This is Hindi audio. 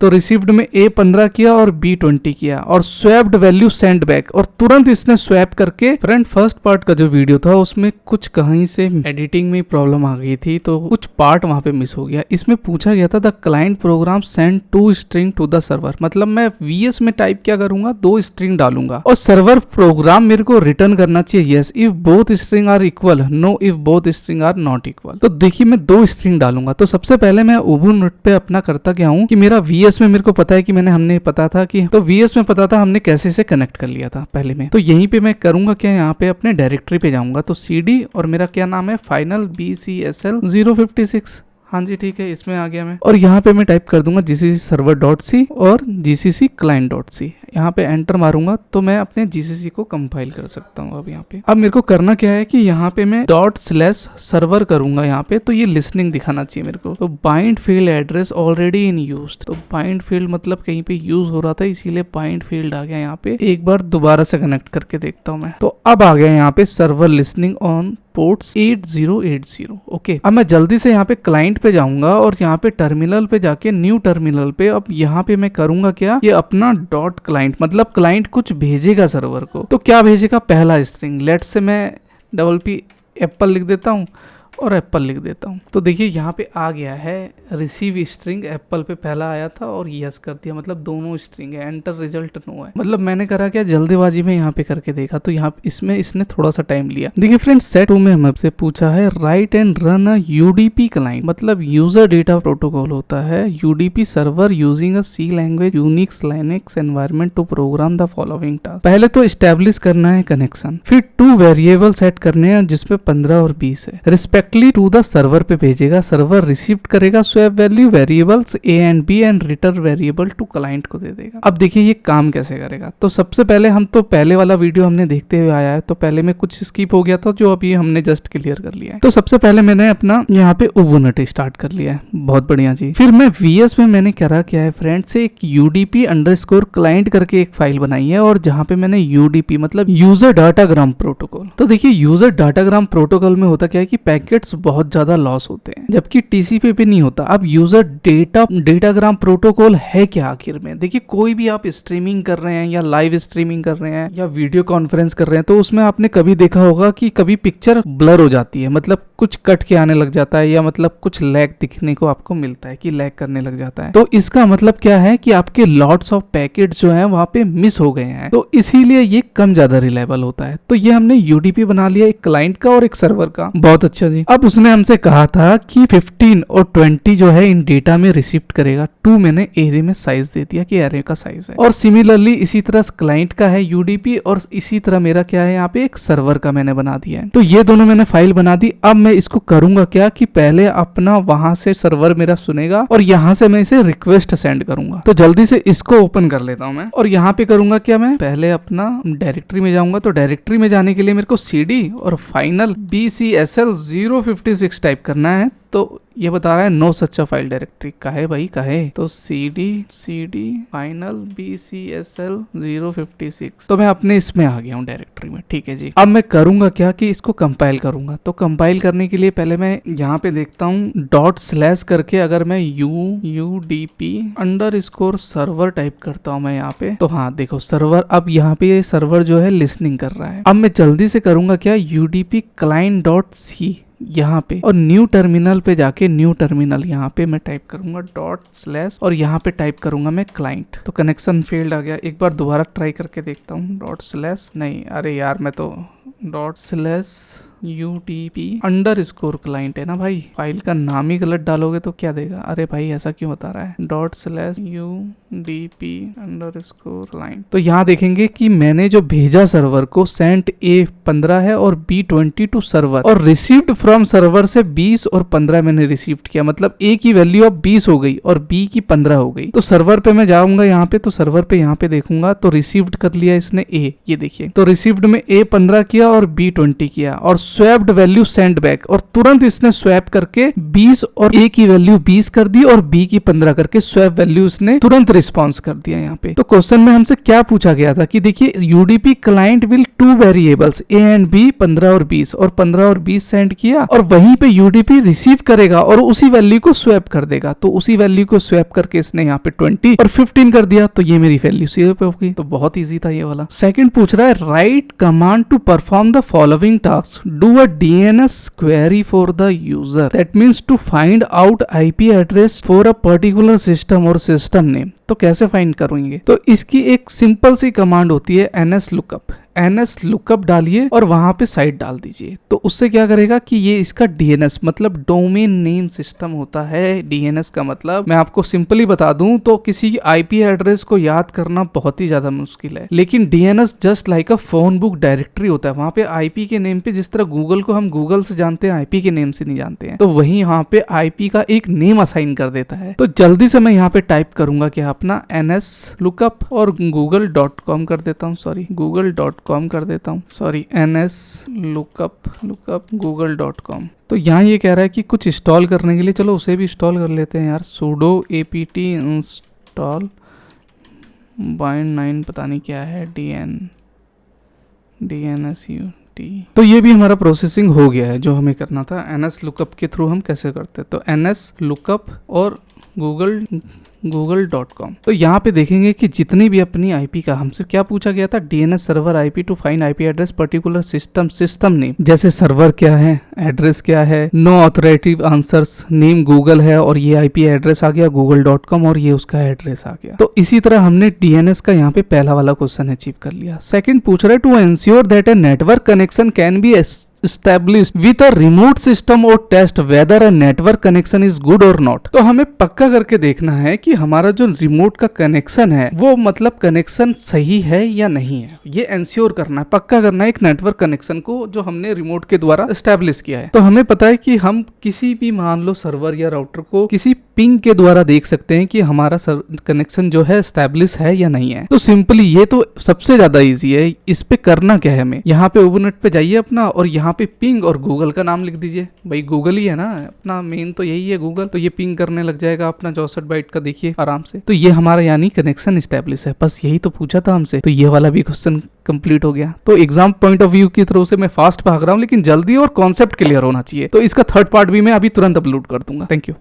तो रिसीव्ड में A15 किया और B20 किया और स्वैप्ड वैल्यू सेंड बैक, और तुरंत इसने स्वैप करके। फ्रेंड फर्स्ट पार्ट का जो वीडियो था उसमें कुछ कहीं से एडिटिंग में प्रॉब्लम आ गई थी, तो कुछ पार्ट वहां पे मिस हो गया। इसमें पूछा गया था the client program send 2 string to the server, मतलब मैं VS में टाइप क्या करूंगा, 2 स्ट्रिंग डालूंगा और सर्वर प्रोग्राम मेरे को रिटर्न करना चाहिए yes if both string are equal, no if both string are not equal. तो देखिए मैं 2 स्ट्रिंग डालूंगा। तो सबसे पहले मैं उबुंटू पे अपना करता क्या हूँ कि मेरा VS में मेरे को पता है कि हमने पता था कि, तो VS में पता था हमने कैसे इसे कनेक्ट कर लिया था पहले में। तो यहीं पे मैं करूंगा क्या, यहाँ पे अपने डायरेक्टरी पे जाऊंगा, तो CD और मेरा क्या नाम है फाइनल BCSL 056। हाँ जी ठीक है, इसमें आ गया मैं। और यहाँ पे मैं टाइप कर दूंगा GCC server.c और GCC client.c। यहाँ पे एंटर मारूंगा तो मैं अपने GCC को कंपाइल कर सकता हूँ। अब यहाँ पे अब मेरे को करना क्या है कि यहाँ पे मैं ./server करूंगा यहाँ पे, तो ये लिसनिंग दिखाना चाहिए मेरे को। तो bind field address already in use, तो बाइंड फील्ड मतलब कहीं पे यूज हो रहा था इसीलिए बाइंड फील्ड आ गया यहाँ पे। एक बार दोबारा से कनेक्ट करके देखता हूँ मैं, तो अब आ गया यहाँ पे server listening on ports 8080। Okay, अब मैं जल्दी से यहाँ पे क्लाइंट पे जाऊंगा और यहाँ पे टर्मिनल पे जाके न्यू टर्मिनल पे, अब यहाँ पे मैं करूंगा क्या, ये अपना डॉट क्लाइंट, मतलब क्लाइंट कुछ भेजेगा सर्वर को। तो क्या भेजेगा, पहला स्ट्रिंग, लेट्स से मैं $P एप्पल लिख देता हूँ और एप्पल लिख देता हूँ। तो देखिए यहाँ पे आ गया है रिसीव स्ट्रिंग, एप्पल पे पहला आया था और यस कर दिया, मतलब दोनों स्ट्रिंग है। एंटर रिजल्ट नो है, मतलब मैंने करा क्या, जल्दीबाजी में यहाँ पे करके देखा, तो यहाँ इसमें इसने थोड़ा सा टाइम लिया। देखिए फ्रेंड्स सेट 2 में हमसे पूछा है write and run a UDP client, मतलब यूजर डेटा प्रोटोकॉल होता है UDP server using a C language Unix Linux environment to program the following task. पहले तो एस्टेब्लिश करना है कनेक्शन, फिर 2 वेरिएबल सेट करने हैं जिसपे 15 और 20 है, रिस्पेक्टली टू द सर्वर पे भेजेगा, सर्वर रिसीव करेगा swap value variables A and B and return variable to client को दे देगा। अब देखिए ये काम कैसे करेगा। तो सबसे पहले हम तो पहले वाला वीडियो हमने देखते हुए आया है, तो पहले में कुछ स्किप हो गया था जो अभी हमने जस्ट क्लियर कर लिया है। तो सबसे पहले मैंने अपना यहाँ पे उबुंटू स्टार्ट कर लिया है, बहुत बढ़िया जी। फिर मैं VS में मैंने करा क्या है फ्रेंड से एक UDP_client करके एक फाइल बनाई है, और जहाँ पे मैंने UDP मतलब यूजर डाटाग्राम प्रोटोकॉल। तो देखिए यूजर डाटाग्राम प्रोटोकॉल में होता क्या है कि पैकेट्स बहुत ज्यादा लॉस होते हैं, जबकि TCP पे नहीं होता। अब यूजर डेटाग्राम प्रोटोकॉल है क्या आखिर में, देखिए कोई भी आप स्ट्रीमिंग कर रहे हैं या लाइव स्ट्रीमिंग कर रहे हैं या वीडियो कॉन्फ्रेंस कर रहे हैं, तो उसमें आपने कभी देखा होगा कि कभी पिक्चर ब्लर हो जाती है, मतलब कुछ कट के आने लग जाता है, या मतलब कुछ लैग दिखने को आपको मिलता है कि लैग करने लग जाता है। तो इसका मतलब क्या है कि आपके लॉट्स ऑफ पैकेट जो है वहां पे मिस हो गए हैं, तो इसीलिए ये कम ज्यादा रिलायबल होता है। तो ये हमने UDP बना लिया, एक क्लाइंट का और एक सर्वर का, बहुत अच्छा जी। अब उसने हमसे कहा था कि 15 और 20 जो है इन डेटा में रिसीव करेगा, 2 मैंने एरे में साइज दे दिया कि एरे का साइज है। और सिमिलरली इसी तरह क्लाइंट का है UDP, और इसी तरह मेरा क्या है यहाँ पे एक सर्वर का मैंने बना दिया है। तो ये दोनों मैंने फाइल बना दी। अब मैं इसको करूंगा क्या कि पहले अपना वहां से सर्वर मेरा सुनेगा और यहाँ से मैं इसे रिक्वेस्ट सेंड करूंगा। तो जल्दी से इसको ओपन कर लेता हूं मैं, और यहाँ पे करूंगा क्या, मैं पहले अपना डायरेक्टरी में जाऊंगा। तो डायरेक्टरी में जाने के लिए मेरे को CD और फाइनल BCSL 056 टाइप करना है। तो ये बता रहा है नो सच्चा फाइल डायरेक्टरी का है भाई, का है। तो CD फाइनल BCSL 056, तो मैं अपने इसमें आ गया हूँ डायरेक्टरी में, ठीक है जी। अब मैं करूंगा क्या कि इसको कंपाइल करूंगा। तो कंपाइल करने के लिए पहले मैं यहाँ पे देखता हूँ ./ करके, अगर मैं UDP_server टाइप करता हूँ मैं यहाँ पे, तो हाँ देखो सर्वर, अब यहाँ पे सर्वर जो है लिसनिंग कर रहा है। अब मैं जल्दी से करूंगा क्या, UDP client.c यहाँ पे, और न्यू टर्मिनल पे जाके न्यू टर्मिनल यहाँ पे मैं टाइप करूंगा ./ और यहाँ पे टाइप करूंगा मैं क्लाइंट। तो कनेक्शन फेल्ड आ गया, एक बार दोबारा ट्राई करके देखता हूँ ./ नहीं, अरे यार मैं तो ./UDP_client है ना भाई, फाइल का नाम ही गलत डालोगे तो क्या देगा। अरे भाई ऐसा क्यों बता रहा है, ./UDP_client। तो यहाँ देखेंगे कि मैंने जो भेजा सर्वर को सेंट A15 है और B20 टू सर्वर, और रिसीव्ड फ्रॉम सर्वर से 20 और 15 मैंने रिसीव्ड किया, मतलब A की वैल्यू अब 20 हो गई और B की 15 हो गई। तो सर्वर पे मैं जाऊंगा यहाँ पे, तो सर्वर पे यहाँ पे देखूंगा तो रिसीव्ड कर लिया इसने A, ये देखिए। तो रिसीव्ड में A15 किया और B20 किया, और स्वैप्ड वैल्यू सेंड बैक, और तुरंत इसने स्वैप करके 20 और ए की वैल्यू 20 कर दी और बी की 15 करके स्वैप वैल्यू इसने तुरंत रिस्पॉन्स कर दिया यहाँ पे। तो क्वेश्चन में हमसे क्या पूछा गया था कि देखिए UDP client will two variables A and B 15 और 20, और 15 और 20 सेंड किया और वहीं पे यूडीपी रिसीव करेगा और उसी वैल्यू को स्वैप कर देगा। तो उसी वैल्यू को स्वैप करके इसने यहाँ पे 20 और 15 कर दिया, तो ये मेरी वैल्यू सेव पे हो गई। तो बहुत इजी था ये वाला। सेकंड पूछ रहा है write command to perform the following task, do a DNS query for the user, that means to find out IP address for a particular system और सिस्टम नेम। तो कैसे फाइंड करेंगे? तो इसकी एक सिंपल सी कमांड होती है एनएस लुकअप। एनएस लुकअप डालिए और वहां पे साइट डाल दीजिए। तो उससे क्या करेगा कि ये इसका डीएनएस मतलब डोमेन नेम सिस्टम होता है। डीएनएस का मतलब मैं आपको सिंपली बता दूं तो किसी आईपी एड्रेस को याद करना बहुत ही ज्यादा मुश्किल है, लेकिन डीएनएस जस्ट लाइक अ फोन बुक डायरेक्टरी होता है। वहां पे आईपी के नेम पे, जिस तरह गूगल को हम गूगल से जानते हैं, आईपी के नेम से नहीं जानते हैं, तो वही यहाँ पे आईपी का एक नेम असाइन कर देता है। तो जल्दी से मैं यहाँ पे टाइप करूंगा कि अपना एनएस लुकअप और google.com कर देता हूँ, सॉरी google.com कर देता हूँ, सॉरी एनएस लुकअप google.com। तो यहाँ ये कह रहा है कि कुछ इंस्टॉल करने के लिए, चलो उसे भी इंस्टॉल कर लेते हैं यार। sudo apt install bind9 पता नहीं क्या है dnsut। तो ये भी हमारा प्रोसेसिंग हो गया है जो हमें करना था। एनएस लुकअप के थ्रू हम कैसे करते हैं, तो एनएस लुकअप और google.com। तो यहाँ पे देखेंगे कि जितनी भी अपनी आईपी का हमसे क्या पूछा गया था, DNS server IP to find IP address particular system name, जैसे सर्वर क्या है, एड्रेस क्या है, no authoritative answers, name Google है और ये आईपी एड्रेस आ गया google.com और ये उसका एड्रेस आ गया। तो इसी तरह हमने डीएनएस का यहाँ पे पहला वाला क्वेश्चन अचीव कर लिया। सेकंड पूछ रहा है to ensure that a network connection can be established with a remote system or test whether a network connection is good or not। तो हमें पक्का करके देखना है कि हमारा जो रिमोट का कनेक्शन है वो मतलब कनेक्शन सही है या नहीं है, ये एंश्योर करना है, पक्का करना है एक नेटवर्क कनेक्शन को जो हमने रिमोट के द्वारा एस्टेब्लिश किया है। तो हमें पता है कि हम किसी भी मान लो सर्वर या राउटर को किसी पिंग के द्वारा देख सकते हैं कि हमारा कनेक्शन जो है एस्टेब्लिश है या नहीं है। तो सिंपली ये तो सबसे ज्यादा इजी है। इस पे करना क्या है, हमें यहाँ पे ओवरनेट पे जाइए अपना और यहाँ पे पिंग और गूगल का नाम लिख दीजिए। भाई गूगल ही है ना अपना, मेन तो यही है गूगल। तो ये पिंग करने लग जाएगा अपना 64 बाइट का, देखिए आराम से। तो ये हमारा यानी कनेक्शन एस्टेब्लिश है। बस यही तो पूछा था हमसे, तो ये वाला भी क्वेश्चन कंप्लीट हो गया। तो एग्जाम पॉइंट ऑफ व्यू की थ्रू से मैं फास्ट भाग रहा हूँ, लेकिन जल्दी और कॉन्सेप्ट क्लियर होना चाहिए। तो इसका थर्ड पार्ट भी मैं अभी तुरंत अपलोड कर दूंगा। Thank you.